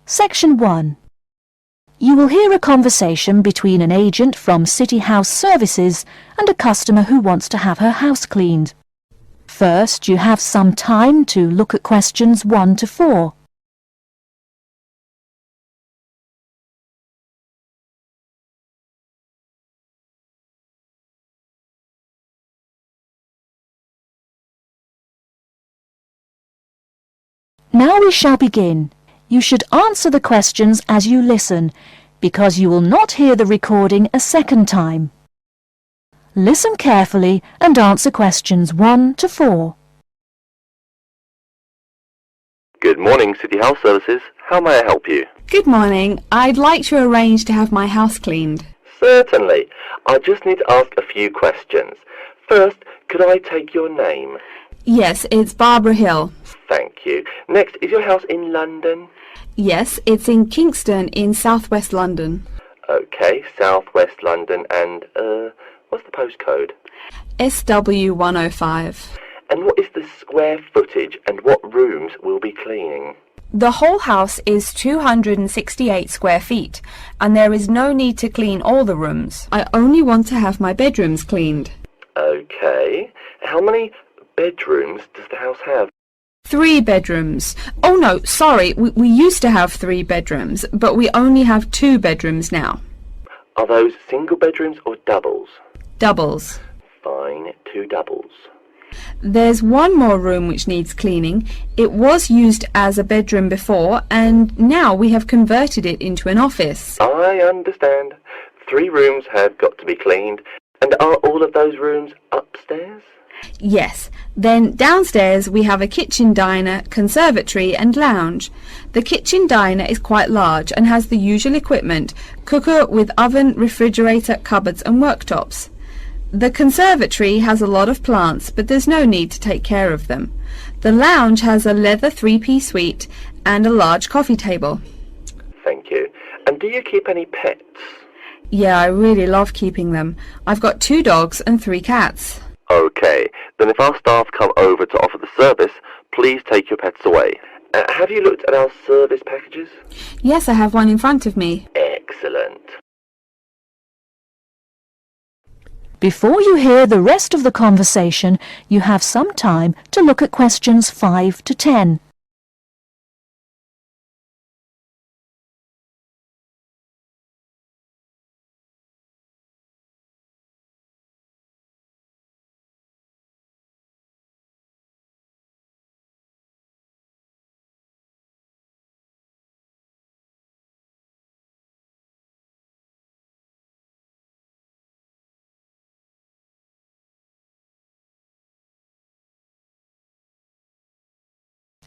Section 1. You will hear a conversation between an agent from City House Services and a customer who wants to have her house cleaned. First, you have some time to look at questions 1 to 4. Now we shall begin. You should answer the questions as you listen, because you will not hear the recording a second time. Listen carefully and answer questions 1 to 4. Good morning, City House Services. How may I help you? Good morning. I'd like to arrange to have my house cleaned. Certainly. I just need to ask a few questions. First, could I take your name? Yes, it's Barbara Hill. Thank you. Next, is your house in London? Yes, it's in Kingston in southwest London. Okay, southwest London, and, what's the postcode? SW105. And what is the square footage and what rooms will be cleaning? The whole house is 268 square feet, and there is no need to clean all the rooms. I only want to have my bedrooms cleaned. Okay. How many bedrooms does the house have? 3 bedrooms. Oh no, sorry, we used to have 3 bedrooms, but we only have 2 bedrooms now. Are those single bedrooms or doubles? Doubles. Fine, 2 doubles. There's one more room which needs cleaning. It was used as a bedroom before, and now we have converted it into an office. I understand. 3 rooms have got to be cleaned. And are all of those rooms upstairs? Yes. Then downstairs we have a kitchen diner, conservatory and lounge. The kitchen diner is quite large and has the usual equipment: cooker with oven, refrigerator, cupboards and worktops. The conservatory has a lot of plants, but there's no need to take care of them. The lounge has a leather 3-piece suite and a large coffee table. Thank you. And do you keep any pets? Yeah, I really love keeping them. I've got 2 dogs and 3 cats. Okay, then if our staff come over to offer the service, please take your pets away. Have you looked at our service packages? Yes, I have one in front of me. Excellent. Before you hear the rest of the conversation, you have some time to look at questions 5 to 10.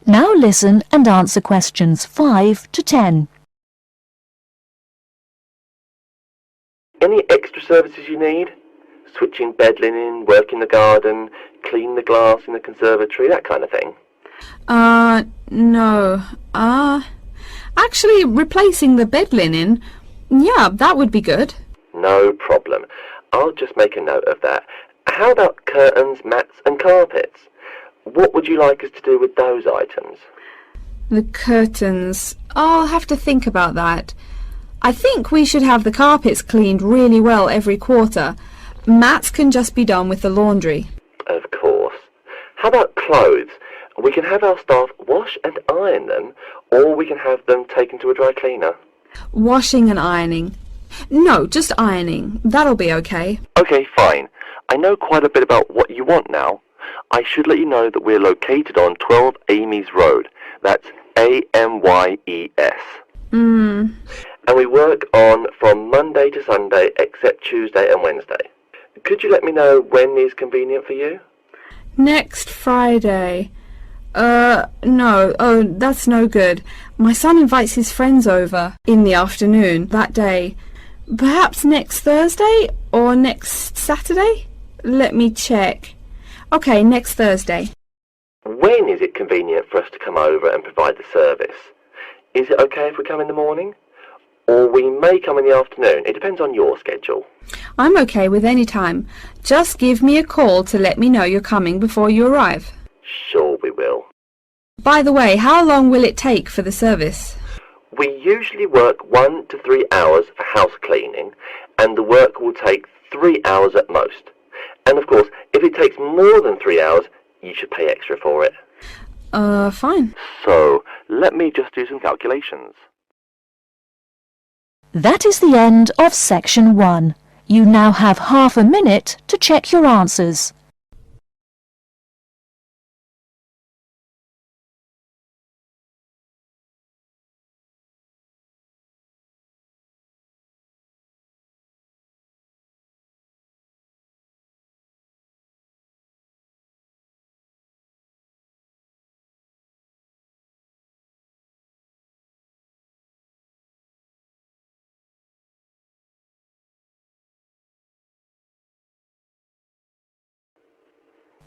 Now listen and answer questions 5 to 10. Any extra services you need? Switching bed linen, work in the garden, clean the glass in the conservatory, that kind of thing? No. Actually, replacing the bed linen, yeah, that would be good. No problem. I'll just make a note of that. How about curtains, mats and carpets? What would you like us to do with those items? The curtains. I'll have to think about that. I think we should have the carpets cleaned really well every quarter. Mats can just be done with the laundry. Of course. How about clothes? We can have our staff wash and iron them, or we can have them taken to a dry cleaner. Washing and ironing. No, just ironing. That'll be okay. Okay, fine. I know quite a bit about what you want now. I should let you know that we're located on 12 Amy's Road. That's A-M-Y-E-S. And we work on from Monday to Sunday except Tuesday and Wednesday. Could you let me know when is convenient for you? Next Friday. No. Oh, that's no good. My son invites his friends over in the afternoon that day. Perhaps next Thursday or next Saturday? Let me check. Okay, next Thursday. When is it convenient for us to come over and provide the service? Is it okay if we come in the morning? Or we may come in the afternoon. It depends on your schedule. I'm okay with any time. Just give me a call to let me know you're coming before you arrive. Sure we will. By the way, how long will it take for the service? We usually work 1 to 3 hours for house cleaning, and the work will take 3 hours at most. And of course, if it takes more than 3 hours, you should pay extra for it. Fine. So, let me just do some calculations. That is the end of section 1. You now have half a minute to check your answers.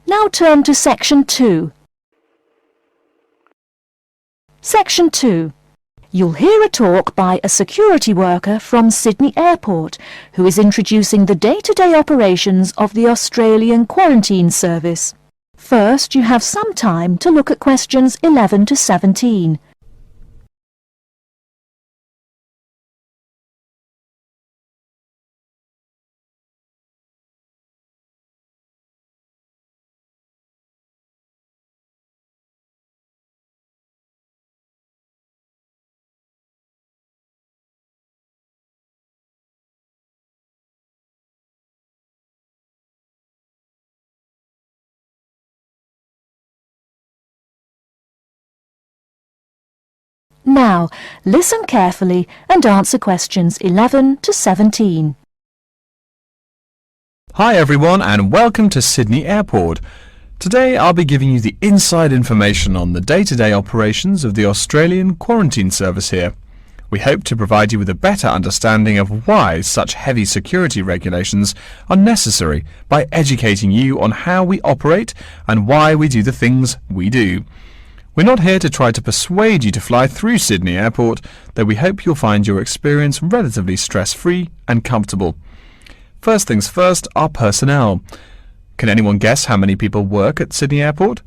Now turn to section 2. Section 2. You'll hear a talk by a security worker from Sydney Airport who is introducing the day-to-day operations of the Australian Quarantine Service. First, you have some time to look at questions 11 to 17. Now, listen carefully and answer questions 11 to 17. Hi everyone and welcome to Sydney Airport. Today I'll be giving you the inside information on the day-to-day operations of the Australian Quarantine Service here. We hope to provide you with a better understanding of why such heavy security regulations are necessary by educating you on how we operate and why we do the things we do. We're not here to try to persuade you to fly through Sydney Airport, though we hope you'll find your experience relatively stress-free and comfortable. First things first, our personnel. Can anyone guess how many people work at Sydney Airport?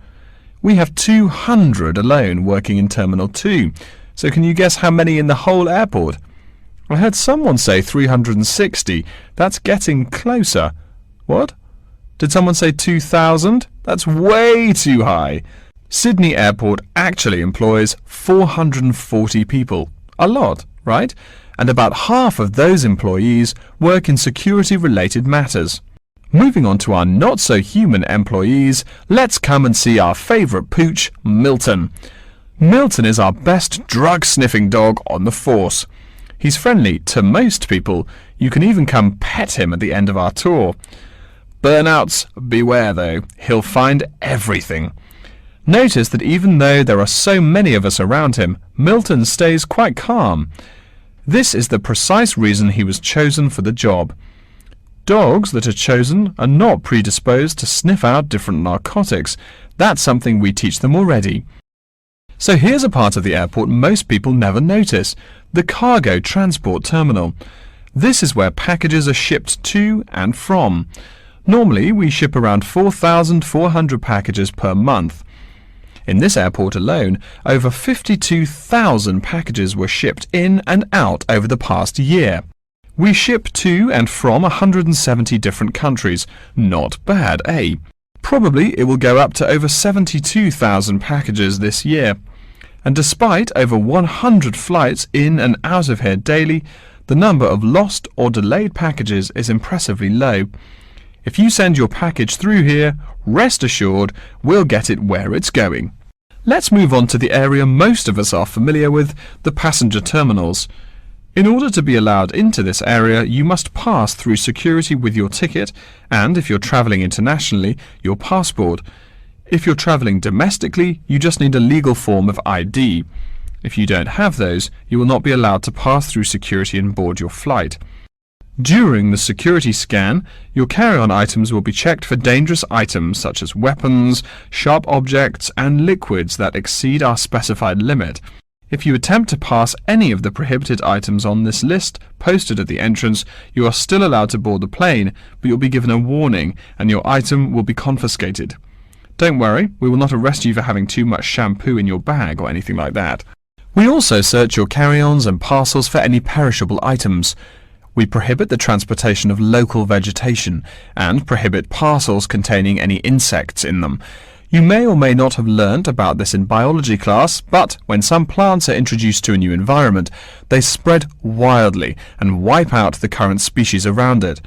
We have 200 alone working in Terminal 2, so can you guess how many in the whole airport? I heard someone say 360. That's getting closer. What? Did someone say 2,000? That's way too high. Sydney Airport actually employs 440 people. A lot, right? And about half of those employees work in security-related matters. Moving on to our not-so-human employees, let's come and see our favourite pooch, Milton. Milton is our best drug-sniffing dog on the force. He's friendly to most people. You can even come pet him at the end of our tour. Burnouts, beware though. He'll find everything. Notice that even though there are so many of us around him, Milton stays quite calm. This is the precise reason he was chosen for the job. Dogs that are chosen are not predisposed to sniff out different narcotics. That's something we teach them already. So here's a part of the airport most people never notice, the cargo transport terminal. This is where packages are shipped to and from. Normally we ship around 4,400 packages per month. In this airport alone, over 52,000 packages were shipped in and out over the past year. We ship to and from 170 different countries. Not bad, eh? Probably it will go up to over 72,000 packages this year. And despite over 100 flights in and out of here daily, the number of lost or delayed packages is impressively low. If you send your package through here, rest assured we'll get it where it's going. Let's move on to the area most of us are familiar with, the passenger terminals. In order to be allowed into this area, you must pass through security with your ticket and, if you're travelling internationally, your passport. If you're travelling domestically, you just need a legal form of ID. If you don't have those, you will not be allowed to pass through security and board your flight. During the security scan, your carry-on items will be checked for dangerous items such as weapons, sharp objects and liquids that exceed our specified limit. If you attempt to pass any of the prohibited items on this list posted at the entrance, you are still allowed to board the plane, but you'll be given a warning and your item will be confiscated. Don't worry, we will not arrest you for having too much shampoo in your bag or anything like that. We also search your carry-ons and parcels for any perishable items. We prohibit the transportation of local vegetation and prohibit parcels containing any insects in them. You may or may not have learnt about this in biology class, but when some plants are introduced to a new environment, they spread wildly and wipe out the current species around it.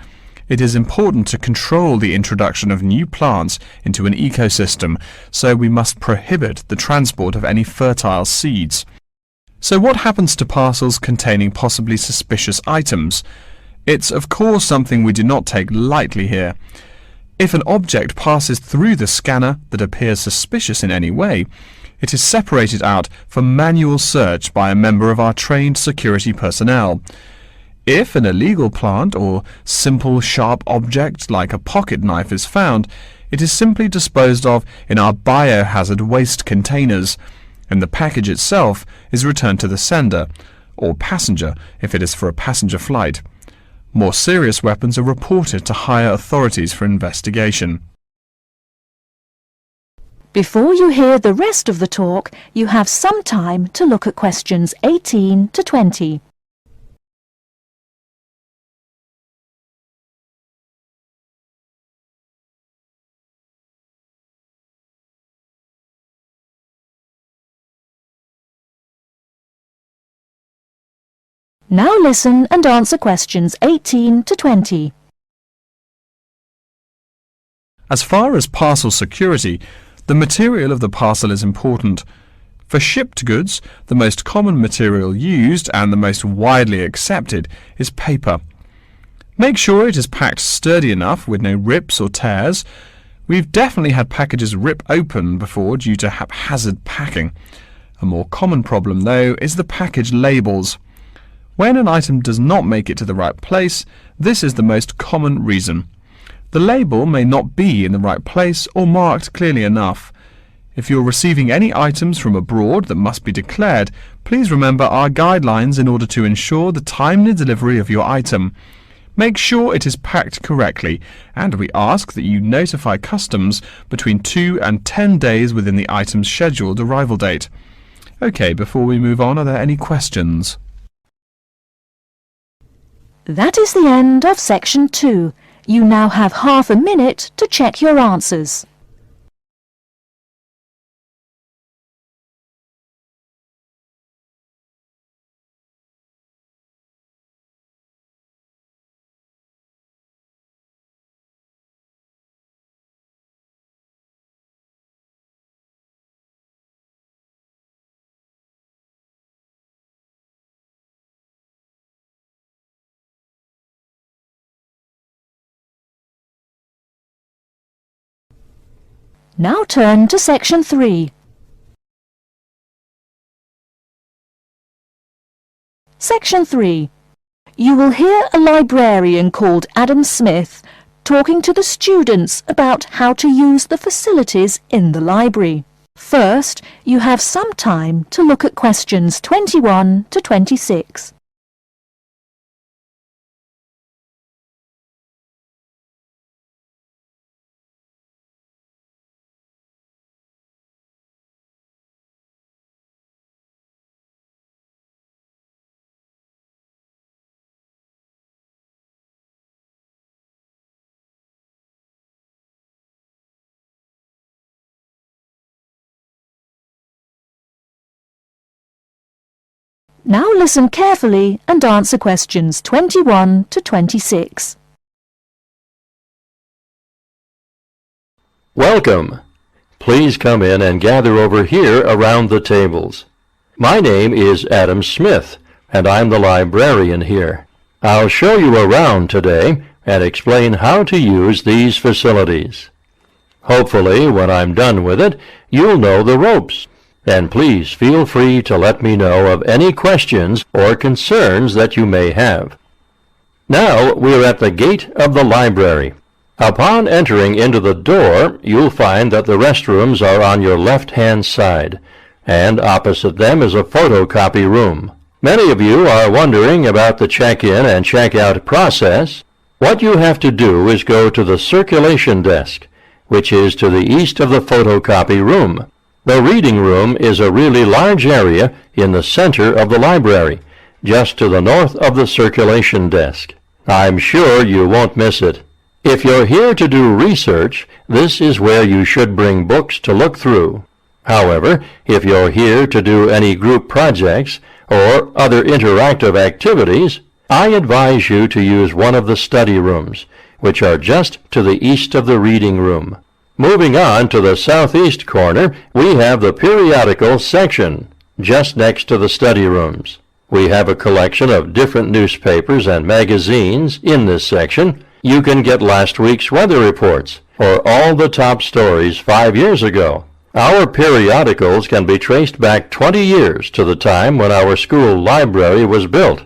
It is important to control the introduction of new plants into an ecosystem, so we must prohibit the transport of any fertile seeds. So what happens to parcels containing possibly suspicious items? It's of course something we do not take lightly here. If an object passes through the scanner that appears suspicious in any way, it is separated out for manual search by a member of our trained security personnel. If an illegal plant or simple sharp object like a pocket knife is found, it is simply disposed of in our biohazard waste containers, and the package itself is returned to the sender, or passenger if it is for a passenger flight. More serious weapons are reported to higher authorities for investigation. Before you hear the rest of the talk, you have some time to look at questions 18 to 20. Now listen and answer questions 18 to 20. As far as parcel security, the material of the parcel is important. For shipped goods, the most common material used and the most widely accepted is paper. Make sure it is packed sturdy enough with no rips or tears. We've definitely had packages rip open before due to haphazard packing. A more common problem, though, is the package labels. When an item does not make it to the right place, this is the most common reason. The label may not be in the right place or marked clearly enough. If you're receiving any items from abroad that must be declared, please remember our guidelines in order to ensure the timely delivery of your item. Make sure it is packed correctly, and we ask that you notify customs between 2 and 10 days within the item's scheduled arrival date. OK, before we move on, are there any questions? That is the end of section 2. You now have half a minute to check your answers. Now turn to section 3. Section 3. You will hear a librarian called Adam Smith talking to the students about how to use the facilities in the library. First, you have some time to look at questions 21 to 26. Now listen carefully and answer questions 21 to 26. Welcome. Please come in and gather over here around the tables. My name is Adam Smith, and I'm the librarian here. I'll show you around today and explain how to use these facilities. Hopefully, when I'm done with it, you'll know the ropes. And please feel free to let me know of any questions or concerns that you may have. Now we're at the gate of the library. Upon entering into the door, you'll find that the restrooms are on your left-hand side, and opposite them is a photocopy room. Many of you are wondering about the check-in and check-out process. What you have to do is go to the circulation desk, which is to the east of the photocopy room. The reading room is a really large area in the center of the library, just to the north of the circulation desk. I'm sure you won't miss it. If you're here to do research, this is where you should bring books to look through. However, if you're here to do any group projects or other interactive activities, I advise you to use one of the study rooms, which are just to the east of the reading room. Moving on to the southeast corner, we have the periodical section, just next to the study rooms. We have a collection of different newspapers and magazines in this section. You can get last week's weather reports or all the top stories 5 years ago. Our periodicals can be traced back 20 years to the time when our school library was built.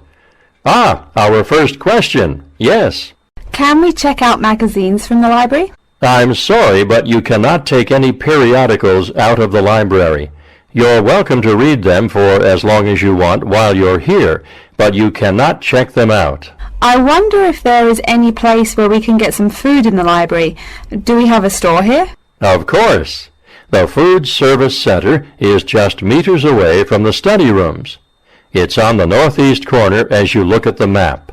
Our first question. Yes. Can we check out magazines from the library? I'm sorry, but you cannot take any periodicals out of the library. You're welcome to read them for as long as you want while you're here, but you cannot check them out. I wonder if there is any place where we can get some food in the library. Do we have a store here? Of course. The Food Service Center is just meters away from the study rooms. It's on the northeast corner as you look at the map.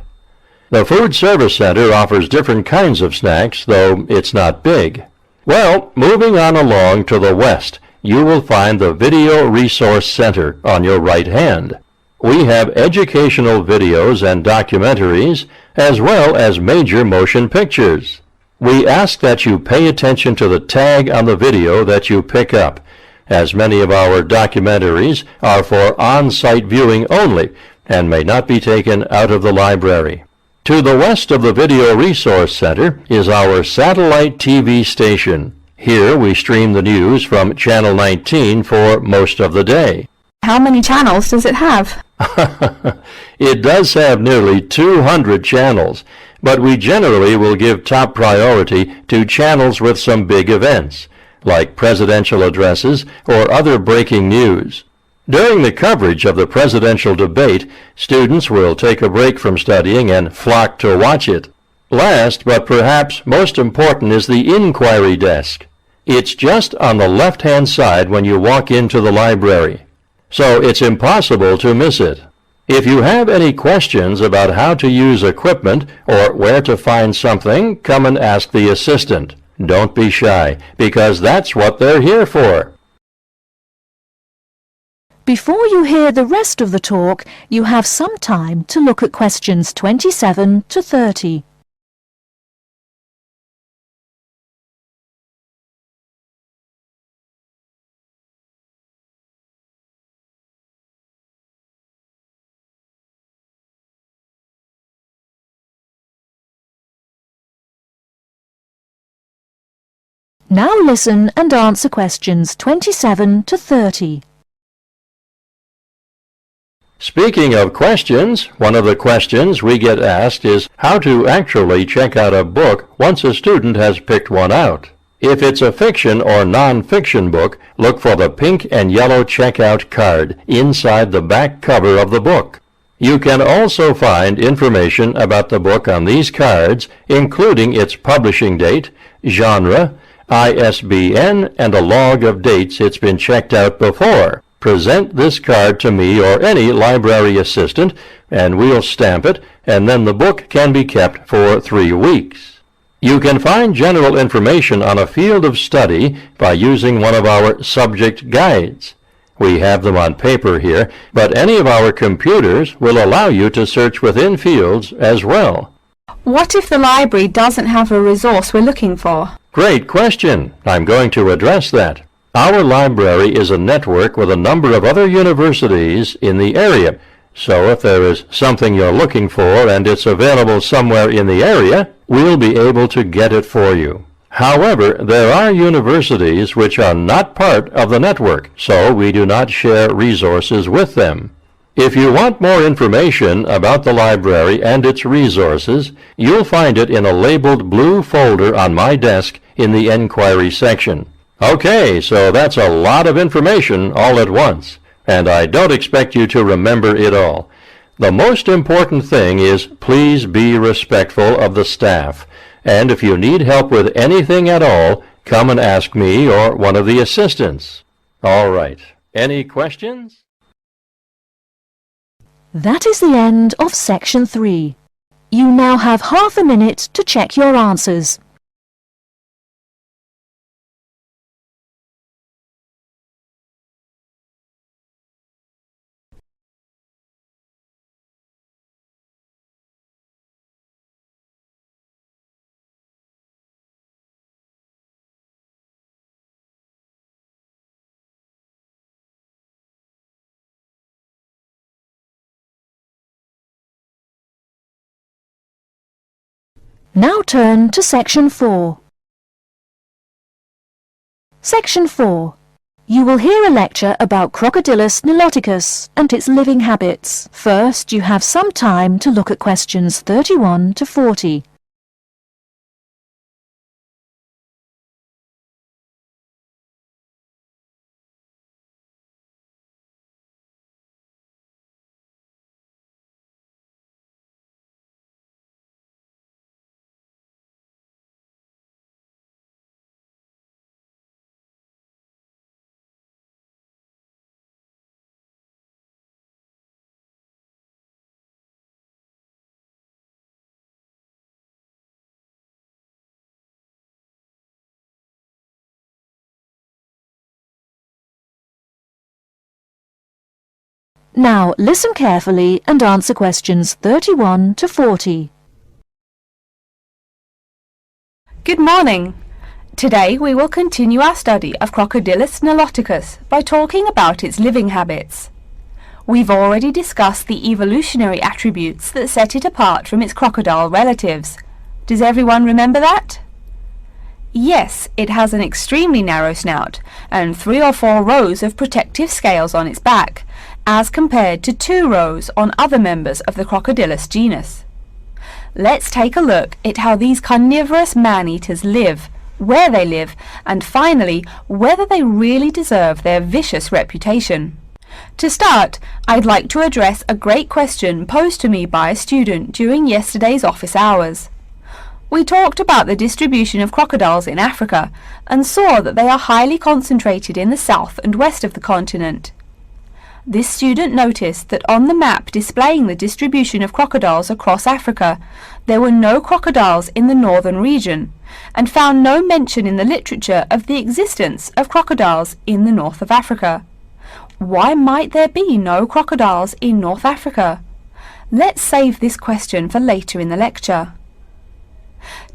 The Food Service Center offers different kinds of snacks, though it's not big. Well, moving on along to the west, you will find the Video Resource Center on your right hand. We have educational videos and documentaries, as well as major motion pictures. We ask that you pay attention to the tag on the video that you pick up, as many of our documentaries are for on-site viewing only and may not be taken out of the library. To the west of the Video Resource Center is our satellite TV station. Here we stream the news from Channel 19 for most of the day. How many channels does it have? It does have nearly 200 channels, but we generally will give top priority to channels with some big events, like presidential addresses or other breaking news. During the coverage of the presidential debate, students will take a break from studying and flock to watch it. Last, but perhaps most important, is the inquiry desk. It's just on the left-hand side when you walk into the library, so it's impossible to miss it. If you have any questions about how to use equipment or where to find something, come and ask the assistant. Don't be shy, because that's what they're here for. Before you hear the rest of the talk, you have some time to look at questions 27 to 30. Now listen and answer questions 27 to 30. Speaking of questions, one of the questions we get asked is how to actually check out a book once a student has picked one out. If it's a fiction or non-fiction book, look for the pink and yellow checkout card inside the back cover of the book. You can also find information about the book on these cards, including its publishing date, genre, ISBN, and a log of dates it's been checked out before. Present this card to me or any library assistant, and we'll stamp it, and then the book can be kept for 3 weeks. You can find general information on a field of study by using one of our subject guides. We have them on paper here, but any of our computers will allow you to search within fields as well. What if the library doesn't have a resource we're looking for? Great question. I'm going to address that. Our library is a network with a number of other universities in the area, so if there is something you're looking for and it's available somewhere in the area, we'll be able to get it for you. However, there are universities which are not part of the network, so we do not share resources with them. If you want more information about the library and its resources, you'll find it in a labeled blue folder on my desk in the Enquiry section. Okay, so that's a lot of information all at once, and I don't expect you to remember it all. The most important thing is please be respectful of the staff, and if you need help with anything at all, come and ask me or one of the assistants. All right. Any questions? That is the end of section 3. You now have half a minute to check your answers. Now turn to section 4. Section 4. You will hear a lecture about Crocodylus niloticus and its living habits. First, you have some time to look at questions 31 to 40. Now listen carefully and answer questions 31 to 40. Good morning. Today we will continue our study of Crocodylus niloticus by talking about its living habits. We've already discussed the evolutionary attributes that set it apart from its crocodile relatives. Does everyone remember that? Yes, it has an extremely narrow snout and 3 or 4 rows of protective scales on its back, as compared to 2 rows on other members of the Crocodylus genus. Let's take a look at how these carnivorous man-eaters live, where they live, and finally, whether they really deserve their vicious reputation. To start, I'd like to address a great question posed to me by a student during yesterday's office hours. We talked about the distribution of crocodiles in Africa and saw that they are highly concentrated in the south and west of the continent. This student noticed that on the map displaying the distribution of crocodiles across Africa, there were no crocodiles in the northern region, and found no mention in the literature of the existence of crocodiles in the north of Africa. Why might there be no crocodiles in North Africa? Let's save this question for later in the lecture.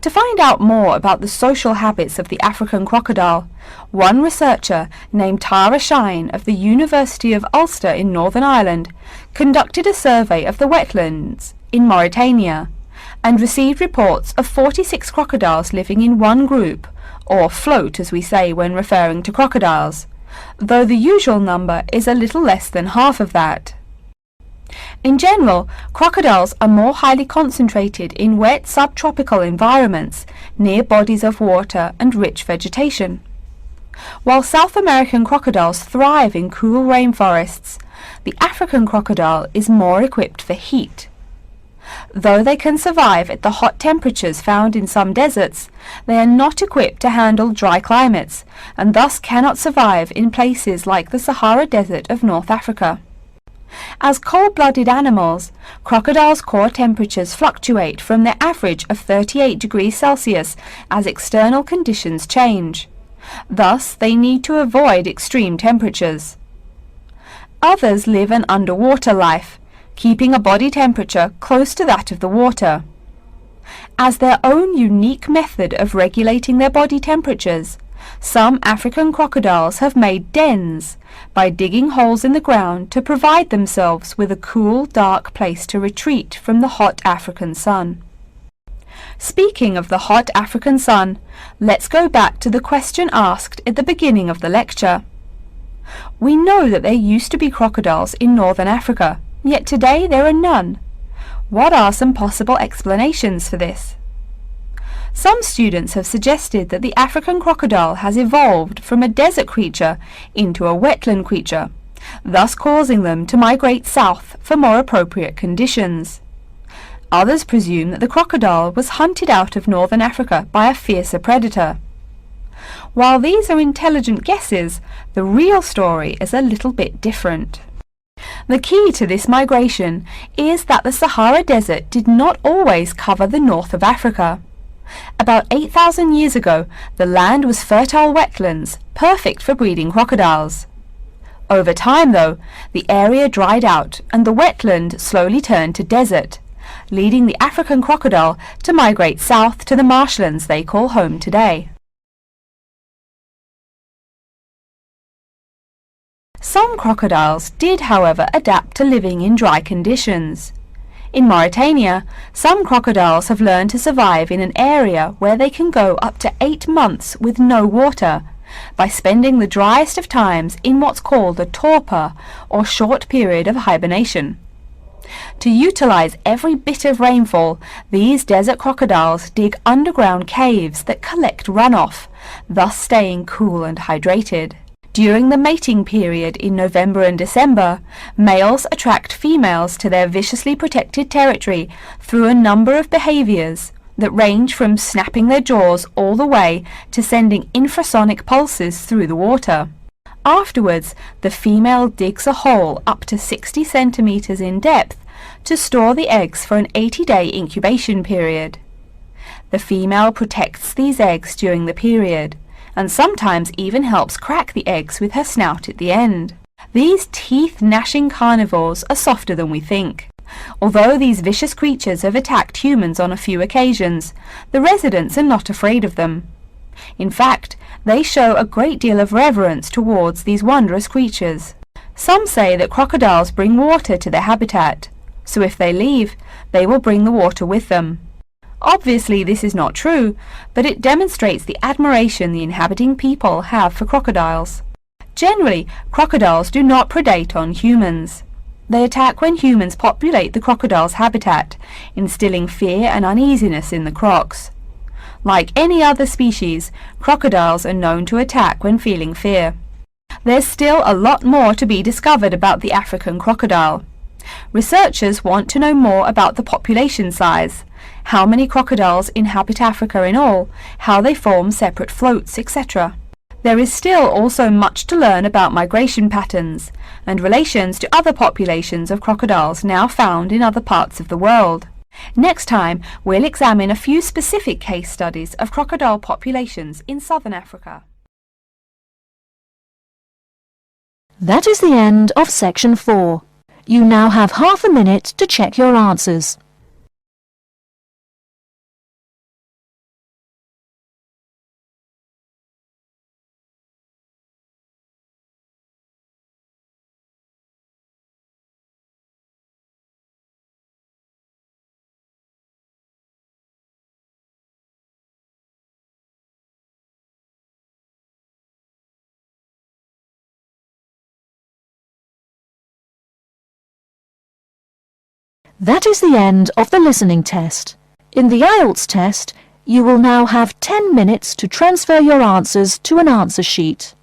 To find out more about the social habits of the African crocodile, one researcher named Tara Shine of the University of Ulster in Northern Ireland conducted a survey of the wetlands in Mauritania and received reports of 46 crocodiles living in one group, or float as we say when referring to crocodiles, though the usual number is a little less than half of that. In general, crocodiles are more highly concentrated in wet subtropical environments, near bodies of water and rich vegetation. While South American crocodiles thrive in cool rainforests, the African crocodile is more equipped for heat. Though they can survive at the hot temperatures found in some deserts, they are not equipped to handle dry climates, and thus cannot survive in places like the Sahara Desert of North Africa. As cold-blooded animals, crocodiles' core temperatures fluctuate from their average of 38 degrees Celsius as external conditions change. Thus, they need to avoid extreme temperatures. Others live an underwater life, keeping a body temperature close to that of the water. As their own unique method of regulating their body temperatures, some African crocodiles have made dens by digging holes in the ground to provide themselves with a cool, dark place to retreat from the hot African sun. Speaking of the hot African sun, let's go back to the question asked at the beginning of the lecture. We know that there used to be crocodiles in northern Africa, yet today there are none. What are some possible explanations for this? Some students have suggested that the African crocodile has evolved from a desert creature into a wetland creature, thus causing them to migrate south for more appropriate conditions. Others presume that the crocodile was hunted out of northern Africa by a fiercer predator. While these are intelligent guesses, the real story is a little bit different. The key to this migration is that the Sahara Desert did not always cover the north of Africa. About 8,000 years ago, the land was fertile wetlands, perfect for breeding crocodiles. Over time, though, the area dried out and the wetland slowly turned to desert, leading the African crocodile to migrate south to the marshlands they call home today. Some crocodiles did, however, adapt to living in dry conditions. In Mauritania, some crocodiles have learned to survive in an area where they can go up to 8 months with no water, by spending the driest of times in what's called a torpor, or short period of hibernation. To utilize every bit of rainfall, these desert crocodiles dig underground caves that collect runoff, thus staying cool and hydrated. During the mating period in November and December, males attract females to their viciously protected territory through a number of behaviors that range from snapping their jaws all the way to sending infrasonic pulses through the water. Afterwards, the female digs a hole up to 60 centimeters in depth to store the eggs for an 80-day incubation period. The female protects these eggs during the period, and sometimes even helps crack the eggs with her snout at the end. These teeth-gnashing carnivores are softer than we think. Although these vicious creatures have attacked humans on a few occasions, the residents are not afraid of them. In fact, they show a great deal of reverence towards these wondrous creatures. Some say that crocodiles bring water to their habitat, so if they leave, they will bring the water with them. Obviously this is not true, but it demonstrates the admiration the inhabiting people have for crocodiles. Generally, crocodiles do not predate on humans. They attack when humans populate the crocodile's habitat, instilling fear and uneasiness in the crocs. Like any other species, crocodiles are known to attack when feeling fear. There's still a lot more to be discovered about the African crocodile. Researchers want to know more about the population size, how many crocodiles inhabit Africa in all, how they form separate floats, etc. There is still also much to learn about migration patterns and relations to other populations of crocodiles now found in other parts of the world. Next time, we'll examine a few specific case studies of crocodile populations in southern Africa. That is the end of section 4. You now have half a minute to check your answers. That is the end of the listening test. In the IELTS test, you will now have 10 minutes to transfer your answers to an answer sheet.